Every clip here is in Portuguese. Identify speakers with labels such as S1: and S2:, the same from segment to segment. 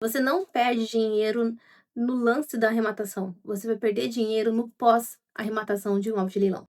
S1: Você não perde dinheiro no lance da arrematação, você vai perder dinheiro no pós-arrematação de um imóvel de leilão.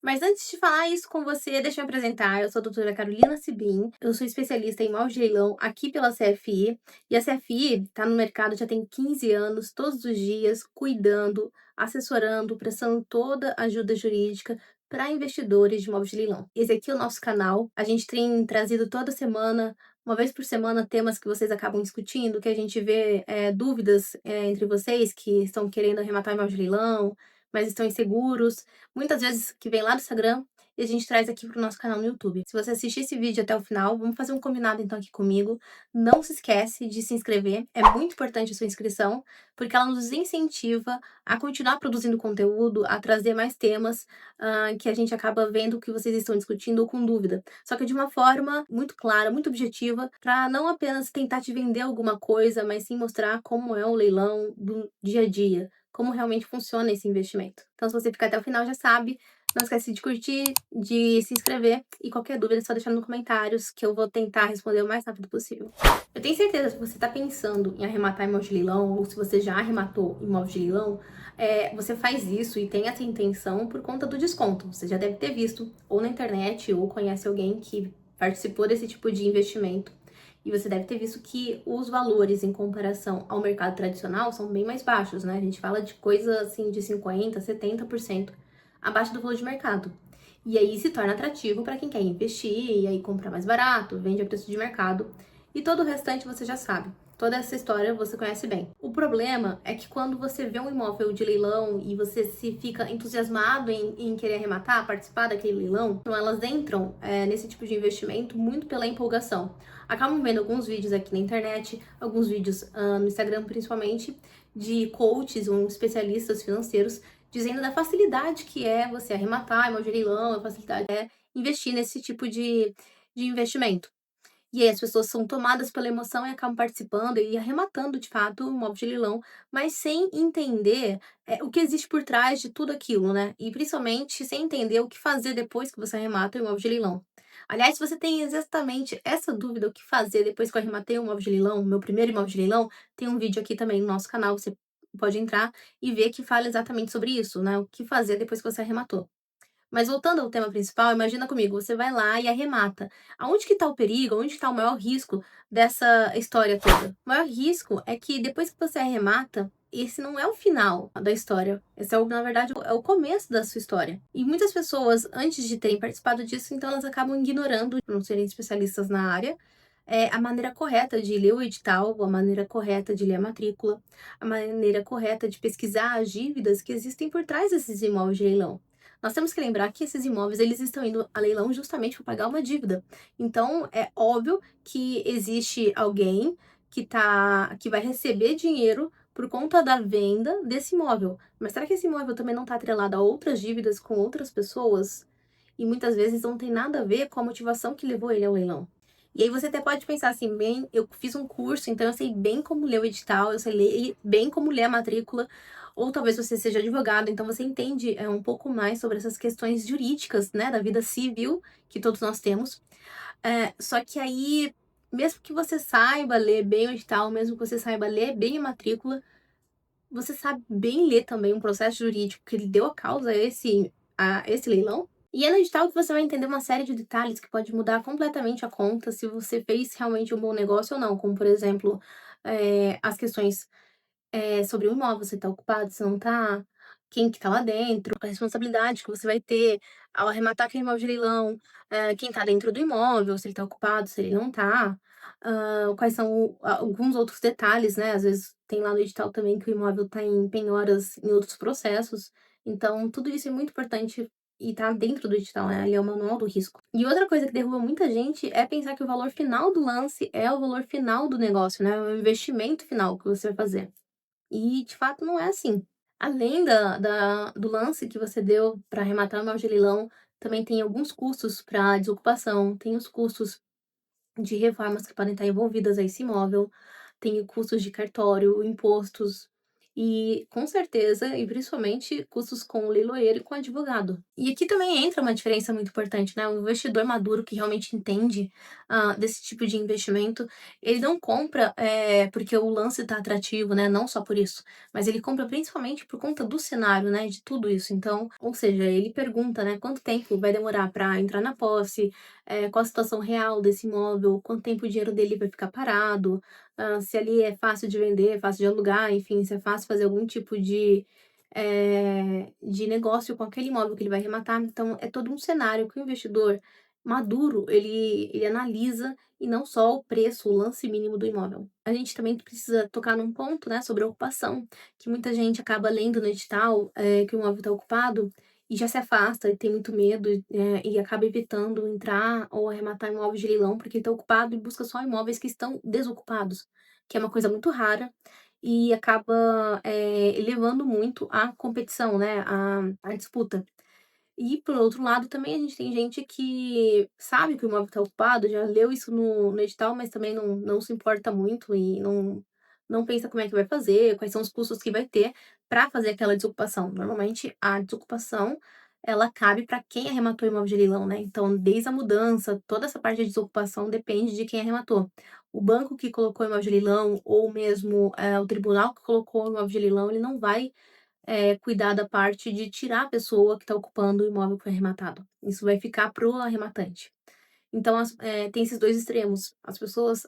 S1: Mas antes de falar isso com você, deixa eu me apresentar. Eu sou a doutora Carolina Sibim, eu sou especialista em imóveis de leilão aqui pela CFI, e a CFI está no mercado já tem 15 anos, todos os dias, cuidando, assessorando, prestando toda a ajuda jurídica para investidores de imóveis de leilão. Esse aqui é o nosso canal, a gente tem trazido toda semana, uma vez por semana, temas que vocês acabam discutindo, que a gente vê dúvidas entre vocês que estão querendo arrematar imóvel de leilão, mas estão inseguros. Muitas vezes que vem lá do Instagram e a gente traz aqui para o nosso canal no YouTube. Se você assistir esse vídeo até o final, vamos fazer um combinado então aqui comigo. Não se esquece de se inscrever, é muito importante a sua inscrição, porque ela nos incentiva a continuar produzindo conteúdo, a trazer mais temas que a gente acaba vendo que vocês estão discutindo ou com dúvida. Só que de uma forma muito clara, muito objetiva, para não apenas tentar te vender alguma coisa, mas sim mostrar como é o leilão do dia a dia, como realmente funciona esse investimento. Então, se você ficar até o final, já sabe. Não esquece de curtir, de se inscrever e qualquer dúvida é só deixar nos comentários que eu vou tentar responder o mais rápido possível. Eu tenho certeza que você está pensando em arrematar imóvel de leilão ou se você já arrematou imóvel de leilão, você faz isso e tem essa intenção por conta do desconto. Você já deve ter visto ou na internet ou conhece alguém que participou desse tipo de investimento. E você deve ter visto que os valores em comparação ao mercado tradicional são bem mais baixos, né? A gente fala de coisa assim de 50%, 70% abaixo do valor de mercado. E aí se torna atrativo para quem quer investir e aí comprar mais barato, vende a preço de mercado. E todo o restante você já sabe. Toda essa história você conhece bem. O problema é que quando você vê um imóvel de leilão e você se fica entusiasmado em querer arrematar, participar daquele leilão, então elas entram nesse tipo de investimento muito pela empolgação. Acabam vendo alguns vídeos aqui na internet, alguns vídeos no Instagram principalmente, de coaches ou especialistas financeiros dizendo da facilidade que é você arrematar imóvel de leilão, a facilidade é investir nesse tipo de investimento. E aí as pessoas são tomadas pela emoção e acabam participando e arrematando, de fato, o imóvel de leilão, mas sem entender o que existe por trás de tudo aquilo, né? E principalmente sem entender o que fazer depois que você arremata o imóvel de leilão. Aliás, se você tem exatamente essa dúvida, o que fazer depois que eu arrematei o imóvel de leilão, meu primeiro imóvel de leilão, tem um vídeo aqui também no nosso canal, você pode entrar e ver que fala exatamente sobre isso, né? O que fazer depois que você arrematou. Mas voltando ao tema principal, imagina comigo, você vai lá e arremata. Aonde que tá o perigo? Onde que tá o maior risco dessa história toda? O maior risco é que depois que você arremata, esse não é o final da história. Esse é, na verdade, é o começo da sua história. E muitas pessoas, antes de terem participado disso, então elas acabam ignorando, por não serem especialistas na área, a maneira correta de ler o edital, a maneira correta de ler a matrícula, a maneira correta de pesquisar as dívidas que existem por trás desses imóveis de leilão. Nós temos que lembrar que esses imóveis eles estão indo a leilão justamente para pagar uma dívida. Então, é óbvio que existe alguém que vai receber dinheiro por conta da venda desse imóvel. Mas será que esse imóvel também não está atrelado a outras dívidas com outras pessoas? E muitas vezes não tem nada a ver com a motivação que levou ele ao leilão. E aí você até pode pensar assim, bem, eu fiz um curso, então eu sei bem como ler o edital, eu sei bem como ler a matrícula, ou talvez você seja advogado, então você entende um pouco mais sobre essas questões jurídicas, né, da vida civil que todos nós temos. Só que aí, mesmo que você saiba ler bem o edital, mesmo que você saiba ler bem a matrícula, você sabe bem ler também um processo jurídico que lhe deu a causa a esse leilão? E é no edital que você vai entender uma série de detalhes que pode mudar completamente a conta se você fez realmente um bom negócio ou não, como por exemplo, as questões sobre o imóvel, se tá ocupado, se não tá, quem que tá lá dentro, a responsabilidade que você vai ter ao arrematar aquele imóvel de leilão, quem tá dentro do imóvel, se ele tá ocupado, se ele não tá, quais são alguns outros detalhes, né, às vezes tem lá no edital também que o imóvel tá em penhoras em outros processos, então tudo isso é muito importante e tá dentro do edital, né, ali é o manual do risco. E outra coisa que derruba muita gente é pensar que o valor final do lance é o valor final do negócio, né, o investimento final que você vai fazer. E de fato não é assim. Além do lance que você deu para arrematar o imóvel de leilão, também tem alguns custos para desocupação, tem os custos de reformas que podem estar envolvidas a esse imóvel, tem custos de cartório, impostos. E com certeza, e principalmente custos com o leiloeiro e com o advogado. E aqui também entra uma diferença muito importante, né? O investidor maduro que realmente entende desse tipo de investimento, ele não compra porque o lance tá atrativo, né? Não só por isso, mas ele compra principalmente por conta do cenário, né? De tudo isso. Então, ou seja, ele pergunta, né? Quanto tempo vai demorar para entrar na posse, qual a situação real desse imóvel, quanto tempo o dinheiro dele vai ficar parado, se ali é fácil de vender, fácil de alugar, enfim, se é fácil fazer algum tipo de negócio com aquele imóvel que ele vai arrematar. Então, é todo um cenário que o investidor maduro, ele analisa e não só o preço, o lance mínimo do imóvel. A gente também precisa tocar num ponto, né, sobre a ocupação, que muita gente acaba lendo no edital, que o imóvel está ocupado e já se afasta e tem muito medo, e acaba evitando entrar ou arrematar imóveis de leilão, porque está ocupado e busca só imóveis que estão desocupados, que é uma coisa muito rara e acaba, elevando muito a competição, né, a disputa. E por outro lado também a gente tem gente que sabe que o imóvel está ocupado, já leu isso no edital, mas também não se importa muito e não pensa como é que vai fazer, quais são os custos que vai ter para fazer aquela desocupação. Normalmente a desocupação, ela cabe para quem arrematou o imóvel de leilão, né, então desde a mudança, toda essa parte de desocupação depende de quem arrematou. O banco que colocou o imóvel de leilão ou mesmo, o tribunal que colocou o imóvel de leilão, ele não vai cuidar da parte de tirar a pessoa que está ocupando o imóvel que foi arrematado. Isso vai ficar pro arrematante. Então tem esses 2 extremos. As pessoas,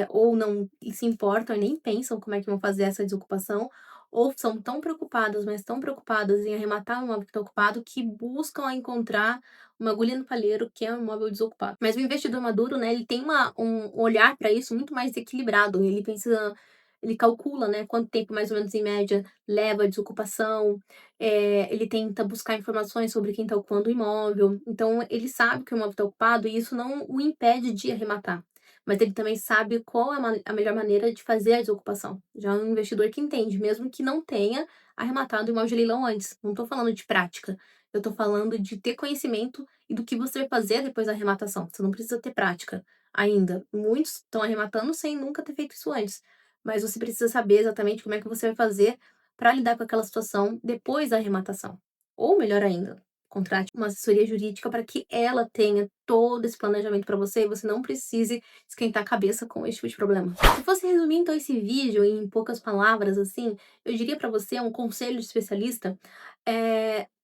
S1: ou não se importam e nem pensam como é que vão fazer essa desocupação, ou são tão preocupadas, mas tão preocupadas em arrematar o imóvel que está ocupado, que buscam encontrar uma agulha no palheiro, que é um imóvel desocupado. Mas o investidor maduro, né, ele tem um olhar para isso muito mais equilibrado, ele calcula, né, quanto tempo mais ou menos em média leva a desocupação, ele tenta buscar informações sobre quem está ocupando o imóvel, então ele sabe que o imóvel está ocupado e isso não o impede de arrematar, mas ele também sabe qual é a melhor maneira de fazer a desocupação. Já é um investidor que entende, mesmo que não tenha arrematado o imóvel de leilão antes. Não estou falando de prática, eu estou falando de ter conhecimento e do que você vai fazer depois da arrematação. Você não precisa ter prática ainda. Muitos estão arrematando sem nunca ter feito isso antes, mas você precisa saber exatamente como é que você vai fazer para lidar com aquela situação depois da arrematação. Ou melhor ainda, contrate uma assessoria jurídica para que ela tenha todo esse planejamento para você e você não precise esquentar a cabeça com esse tipo de problema. Se fosse resumir então esse vídeo em poucas palavras, assim, eu diria para você um conselho de especialista,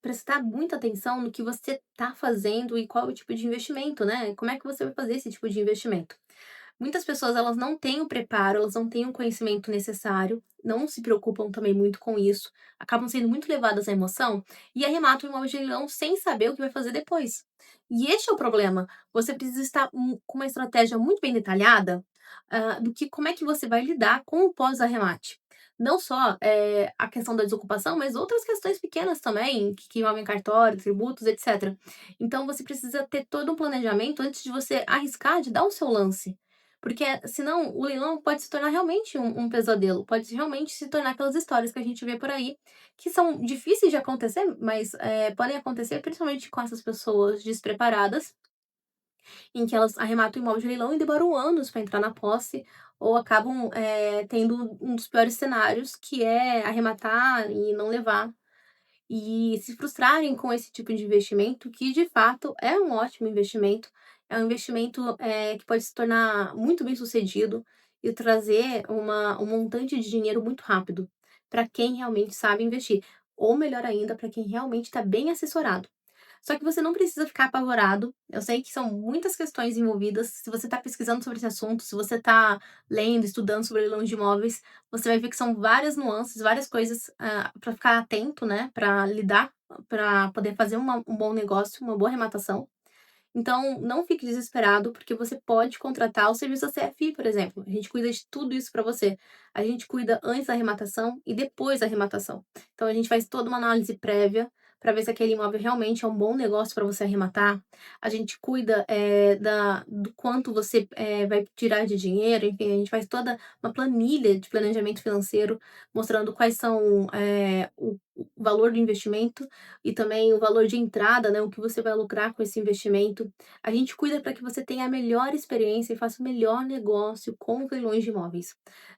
S1: prestar muita atenção no que você está fazendo e qual é o tipo de investimento, né? Como é que você vai fazer esse tipo de investimento? Muitas pessoas elas não têm o preparo, elas não têm o conhecimento necessário, não se preocupam também muito com isso, acabam sendo muito levadas à emoção e arrematam o imóvel de leilão sem saber o que vai fazer depois. E este é o problema. Você precisa estar com uma estratégia muito bem detalhada do que como é que você vai lidar com o pós-arremate. Não só a questão da desocupação, mas outras questões pequenas também, que envolvem cartório, tributos, etc. Então você precisa ter todo um planejamento antes de você arriscar de dar o seu lance. Porque senão o leilão pode se tornar realmente um pesadelo, pode realmente se tornar aquelas histórias que a gente vê por aí, que são difíceis de acontecer, mas podem acontecer principalmente com essas pessoas despreparadas, em que elas arrematam o imóvel de leilão e demoram anos para entrar na posse, ou acabam tendo um dos piores cenários, que é arrematar e não levar e se frustrarem com esse tipo de investimento, que de fato é um ótimo investimento, é um investimento, que pode se tornar muito bem-sucedido e trazer um montante de dinheiro muito rápido, para quem realmente sabe investir, ou melhor ainda, para quem realmente está bem assessorado. Só que você não precisa ficar apavorado, eu sei que são muitas questões envolvidas, se você está pesquisando sobre esse assunto, se você está lendo, estudando sobre leilão de imóveis, você vai ver que são várias nuances, várias coisas, para ficar atento, né, para lidar, para poder fazer um bom negócio, uma boa arrematação. Então, não fique desesperado, porque você pode contratar o serviço da CFI, por exemplo. A gente cuida de tudo isso para você. A gente cuida antes da arrematação e depois da arrematação. Então, a gente faz toda uma análise prévia para ver se aquele imóvel realmente é um bom negócio para você arrematar. A gente cuida do quanto você vai tirar de dinheiro, enfim, a gente faz toda uma planilha de planejamento financeiro, mostrando quais são o valor do investimento e também o valor de entrada, né, o que você vai lucrar com esse investimento. A gente cuida para que você tenha a melhor experiência e faça o melhor negócio com os leilões de imóveis.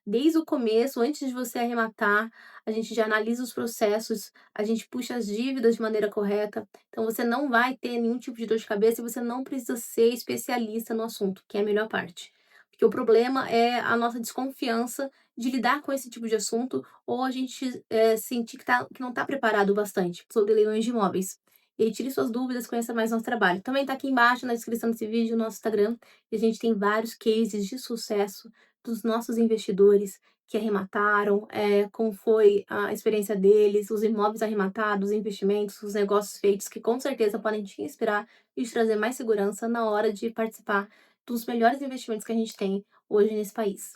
S1: Desde o começo, antes de você arrematar, a gente já analisa os processos, a gente puxa as dívidas de maneira correta, então você não vai ter nenhum tipo de dor de cabeça e você não precisa ser especialista no assunto, que é a melhor parte. Porque o problema é a nossa desconfiança de lidar com esse tipo de assunto ou a gente sentir que não está preparado bastante sobre leilões de imóveis. E aí, tire suas dúvidas, conheça mais nosso trabalho. Também está aqui embaixo na descrição desse vídeo o nosso Instagram, e a gente tem vários cases de sucesso dos nossos investidores que arremataram, como foi a experiência deles, os imóveis arrematados, os investimentos, os negócios feitos, que com certeza podem te inspirar e te trazer mais segurança na hora de participar dos melhores investimentos que a gente tem hoje nesse país.